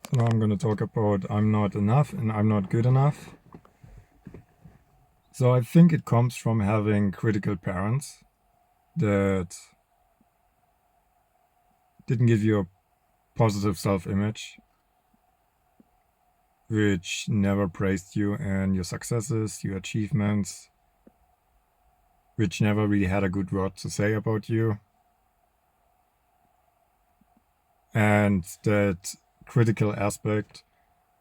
So now I'm going to talk about I'm not enough and I'm not good enough. So I think it comes from having critical parents that didn't give you a positive self-image, which never praised you and your successes, your achievements, which never really had a good word to say about you. And that critical aspect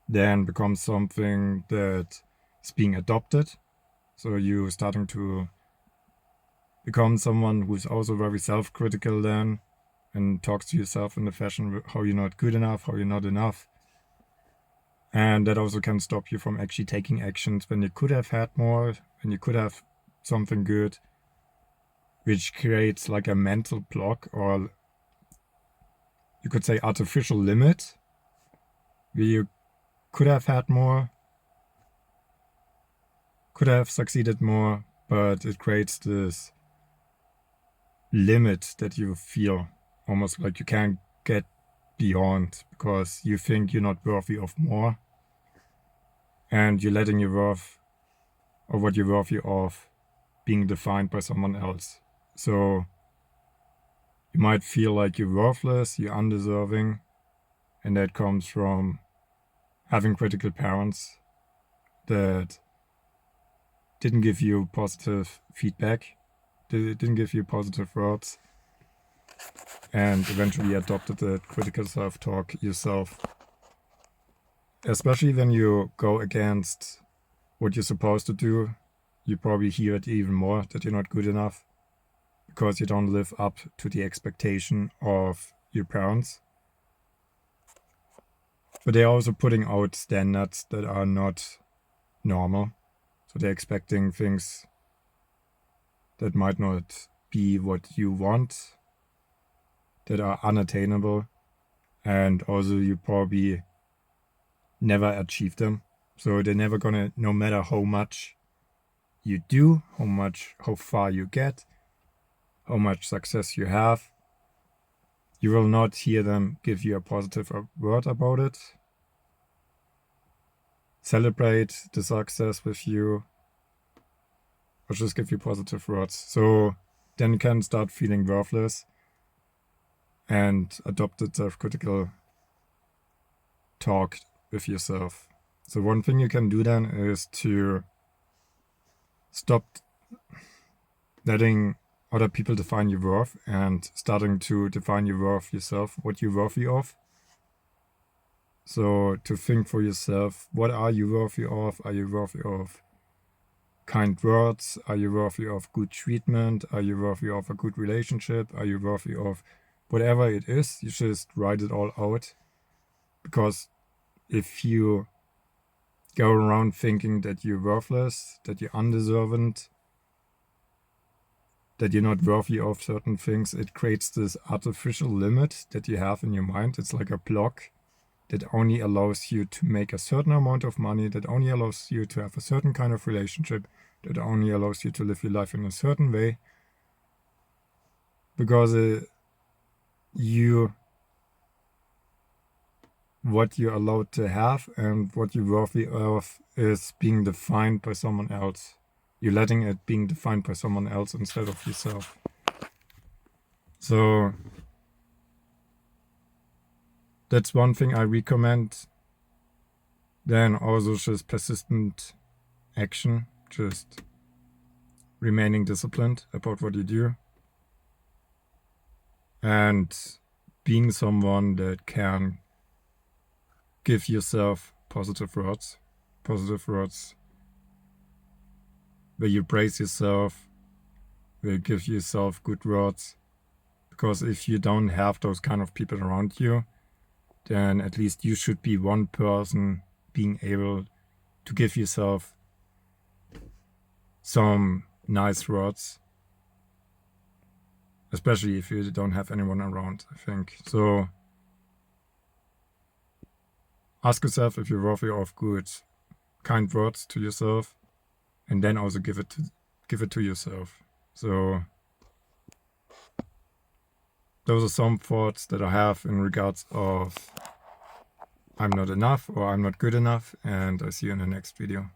then becomes something that is being adopted. So you're starting to become someone who's also very self-critical then and talks to yourself in the fashion how you're not good enough, how you're not enough. And that also can stop you from actually taking actions when you could have had more, when you could have something good, which creates like a mental block, or you could say artificial limit, where you could have had more, could have succeeded more, but it creates this limit that you feel almost like you can't get beyond because you think you're not worthy of more, and you're letting your worth or what you're worthy of being defined by someone else. So you might feel like you're worthless, you're undeserving, and that comes from having critical parents that didn't give you positive feedback, they didn't give you positive words, and eventually adopted that critical self-talk yourself. Especially when you go against what you're supposed to do, you probably hear it even more that you're not good enough because you don't live up to the expectation of your parents. But they're also putting out standards that are not normal. So they're expecting things that might not be what you want, that are unattainable, and also you probably never achieve them. So they're never gonna, no matter how much you do, how far you get, how much success you have, you will not hear them give you a positive word about it, celebrate the success with you, or just give you positive words. So then you can start feeling worthless and adopt a self-critical talk with yourself. So one thing you can do then is to stop letting other people define your worth and starting to define your worth yourself, what you're worthy of. So to think for yourself, what are you worthy of? Are you worthy of kind words? Are you worthy of good treatment? Are you worthy of a good relationship? Are you worthy of whatever it is? You just write it all out. Because if you go around thinking that you're worthless, that you're undeserving, that you're not worthy of certain things, it creates this artificial limit that you have in your mind. It's like a block that only allows you to make a certain amount of money, that only allows you to have a certain kind of relationship, that only allows you to live your life in a certain way. Because what you're allowed to have and what you're worthy of is being defined by someone else. You're letting it being defined by someone else instead of yourself. So that's one thing I recommend. Then also just persistent action, just remaining disciplined about what you do, and being someone that can give yourself positive words where you praise yourself, where you give yourself good words. Because if you don't have those kind of people around you, then at least you should be one person being able to give yourself some nice words, especially if you don't have anyone around, I think. So ask yourself if you're worthy of good, kind words to yourself, and then also give it to yourself. So those are some thoughts that I have in regards of I'm not enough or I'm not good enough, and I see you in the next video.